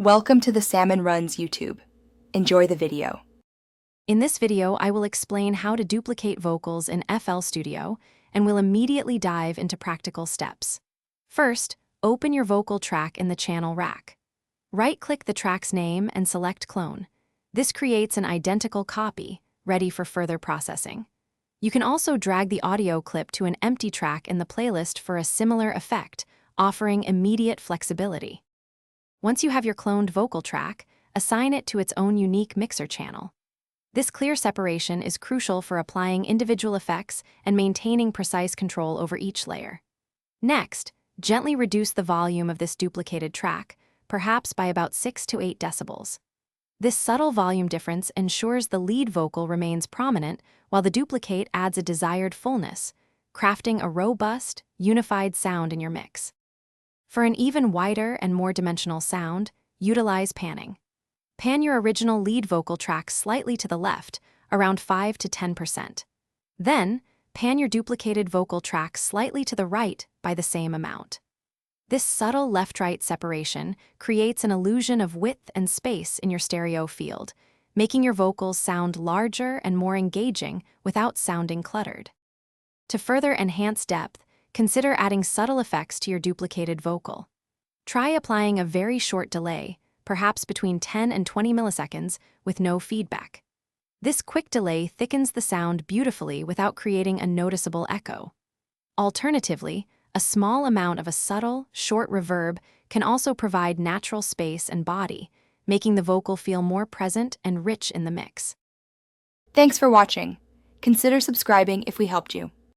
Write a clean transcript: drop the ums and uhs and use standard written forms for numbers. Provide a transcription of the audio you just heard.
Welcome to the Salmon Runs YouTube. Enjoy the video. In this video, I will explain how to duplicate vocals in FL Studio and will immediately dive into practical steps. First, open your vocal track in the channel rack. Right-click the track's name and select Clone. This creates an identical copy, ready for further processing. You can also drag the audio clip to an empty track in the playlist for a similar effect, offering immediate flexibility. Once you have your cloned vocal track, assign it to its own unique mixer channel. This clear separation is crucial for applying individual effects and maintaining precise control over each layer. Next, gently reduce the volume of this duplicated track, perhaps by about 6 to 8 decibels. This subtle volume difference ensures the lead vocal remains prominent while the duplicate adds a desired fullness, crafting a robust, unified sound in your mix. For an even wider and more dimensional sound, utilize panning. Pan your original lead vocal track slightly to the left, around 5 to 10%. Then, pan your duplicated vocal track slightly to the right by the same amount. This subtle left-right separation creates an illusion of width and space in your stereo field, making your vocals sound larger and more engaging without sounding cluttered. To further enhance depth, consider adding subtle effects to your duplicated vocal. Try applying a very short delay, perhaps between 10 and 20 milliseconds, with no feedback. This quick delay thickens the sound beautifully without creating a noticeable echo. Alternatively, a small amount of a subtle, short reverb can also provide natural space and body, making the vocal feel more present and rich in the mix. Thanks for watching. Consider subscribing if we helped you.